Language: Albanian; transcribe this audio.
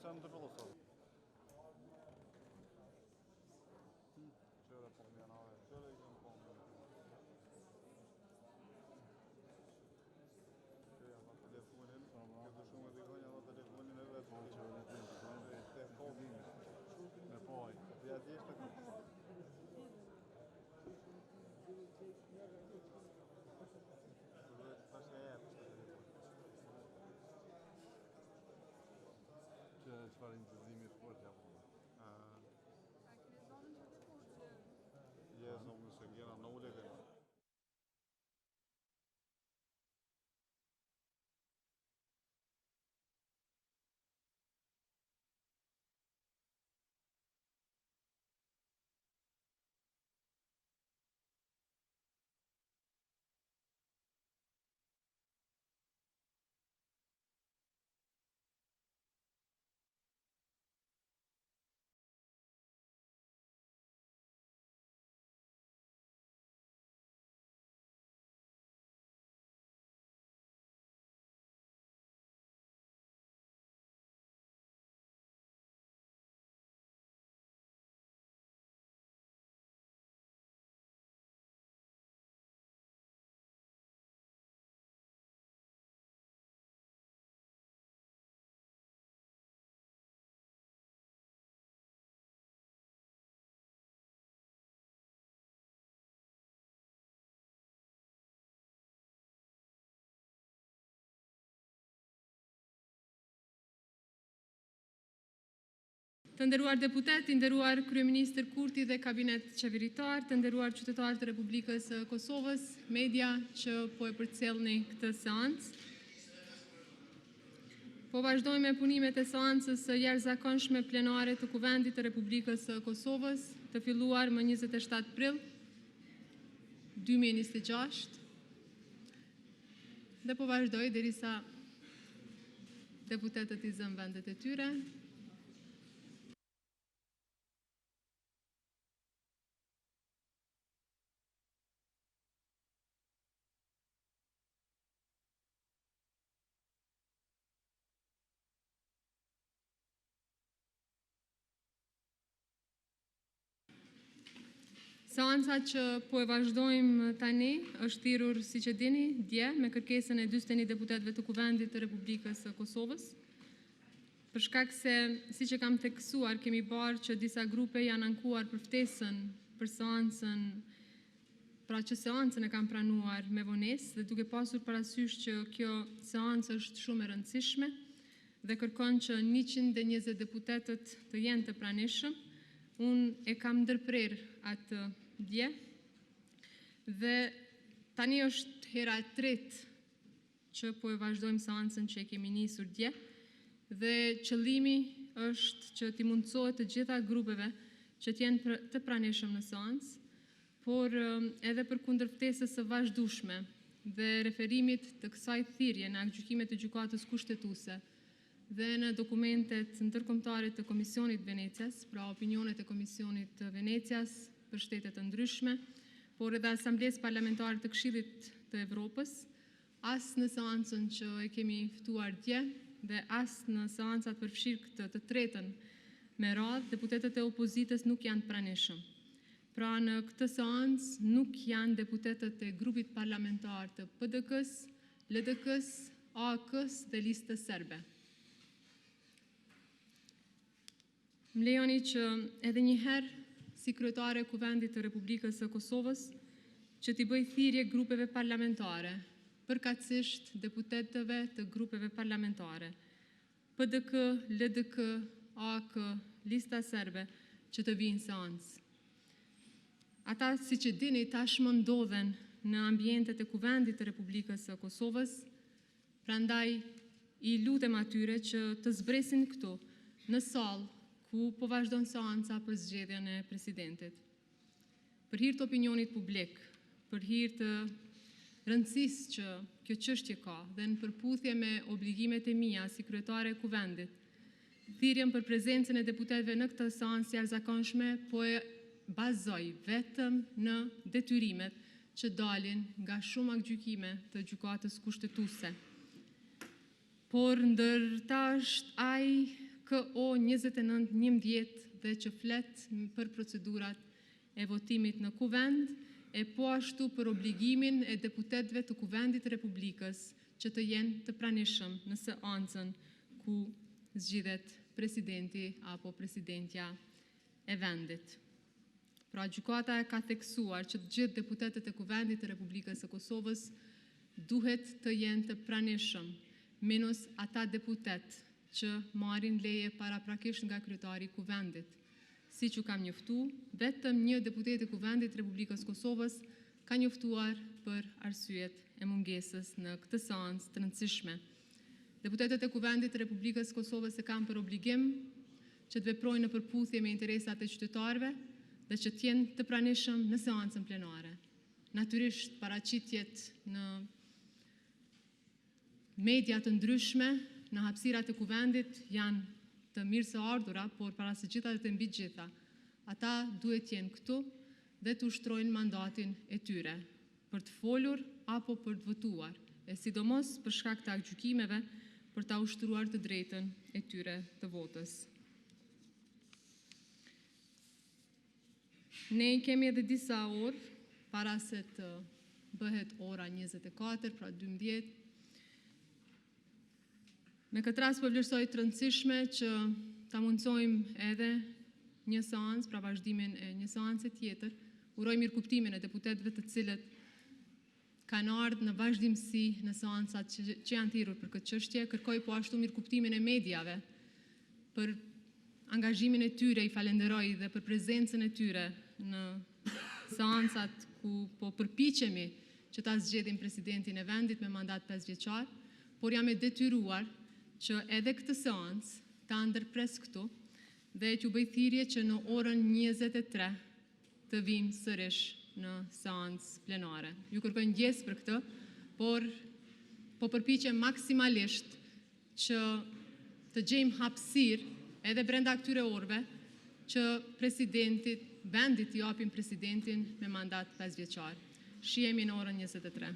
sen të fillosof. Qëre po më janë ave, qëre i këmë po më janë. Që janë atë telefonin, këtë shumë e dikon janë atë telefonin e vetë. Po, që e vetë të po dhime. Me poj. Dhe atë jeshtë të këmë. Tash e jetë që çfarë intenzimi sport ja po. Jesam se gjena në uleve. Të nderuar deputet, të nderuar kryeministër Kurti dhe kabinet qeveritar, të nderuar qytetarë të Republikës së Kosovës, media që po e përcjellni këtë seancë. Po vazhdojmë me punimet e seancës së jashtëzakonshme plenare të Kuvendit të Republikës së Kosovës, të filluar më 27 prill 2026 dhe po vazhdoj derisa deputetët i zënë vendet e tyre. Seanca që po e vazhdojmë tani është thirrur, siç e dini, dje me kërkesën e 41 deputetëve të Kuvendit të Republikës së Kosovës. Për shkak se, siç e kam theksuar, kemi parë që disa grupe janë ankuar për ftesën për seancën, pra që seancën e kanë pranuar me vonesë dhe duke pasur parasysh që kjo seancë është shumë e rëndësishme dhe kërkon që 120 deputetët të jenë të pranishëm, unë e kam ndërprer atë dje dhe tani është hera e tretë që po e vazhdojmë seancën që e kemi nisur dje dhe qëllimi është që t'i mundësohet të gjitha grupeve që t'jenë të pranishëm në seancë, por edhe për kundër ftesës së vazhdueshme dhe referimit të kësaj thirrje në aktgjykimet të gjykatës kushtetuese dhe në dokumentet ndërkombëtare të Komisionit Venecias, pra opinionet e Komisionit të Venecias për shtetet të ndryshme, por edhe Asamblesë Parlamentare të Këshillit të Evropës, as në seancën që e kemi ftuar dje dhe as në seancat përfshirë të tretën me radhë, deputetët e opozitës nuk janë pranishëm. Pra në këtë seancë nuk janë deputetët e grupit parlamentar të PDK-s, LDK-s, AK-s dhe Listës Serbe. Më lejoni që edhe një herë, si kryetare e Kuvendit të Republikës së Kosovës, që t'i bëj thirrje grupeve parlamentare, përkatësisht deputetëve të grupeve parlamentare, PDK, LDK, AK, Lista Serbe, që të vinë seancë. Ata, si që dini, tashmë ndodhen në ambientet e Kuvendit të Republikës së Kosovës, prandaj i lutem atyre që të zbresin këtu në sallë ku po vazhdon seanca për zgjedhjen e presidentit. Për hir të opinionit publik, për hir të rëndësisë që kjo çështje ka dhe në përputhje me obligimet e mia si kryetare e Kuvendit, thirrjen për prezencën e deputetëve në këtë seancë jashtëzakonshme po e bazoj vetëm në detyrimet që dalin nga shumë aktgjykime të gjykatës kushtetuese. Por ndërta është ai KO 2911 dhe që flet për procedurat e votimit në kuvend, e po ashtu për obligimin e deputetëve të Kuvendit të Republikës që të jenë të pranishëm në seancën ku zgjidhet presidenti apo presidentja e vendit. Pra, gjykata ka theksuar që të gjithë deputetët e Kuvendit të Republikës së Kosovës duhet të jenë të pranishëm, minus ata deputet që marrin leje paraprakisht nga kryetari i Kuvendit. Si që kam njoftu, vetëm një deputet e Kuvendit të Republikës Kosovës ka njoftuar për arsyet e mungesës në këtë seancë të rëndësishme. Deputetët e Kuvendit të Republikës Kosovës e kanë për obligim që të veprojnë në përputhje me interesat e qytetarëve dhe që të jenë të pranishëm në seancën plenare. Natyrisht, paraqitjet në media të ndryshme, në hapësirat e Kuvendit janë të mirë së ardhura, por para së gjitha dhe të mbi gjitha, ata duhet jenë këtu dhe të ushtrojnë mandatin e tyre, për të folur apo për të votuar, e sidomos për shkak të gjykimeve për ta ushtruar të drejtën e tyre të votës. Ne kemi edhe disa orë, para se të bëhet ora 24, pra 12, me këtë rast po vlerësoj të rëndësishme që ta mundsojmë edhe një seancë, pra vazhdimin e një seance tjetër. Uroj mirëkuptimin e deputetëve të cilët kanë ardhur në vazhdimsi në seancat që janë thirrur për këtë çështje. Kërkoj po ashtu mirëkuptimin e mediave për angazhimin e tyre, i falenderoj dhe për prezencën e tyre në seancat ku po përpiqemi që ta zgjedhim presidentin e vendit me mandat 5 vjeçar, por jam e detyruar që edhe këtë seancë ta ndërpres këtu dhe që u bëj thirrje që në orën 23 të vim sërish në seancë plenare. Ju kërkoj ndjesë për këtë, por po përpiqem maksimalisht që të gjejmë hapësirë edhe brenda këtyre orëve që vendit i japim presidentin me mandat 5 vjeçar. Shihemi në orën 23.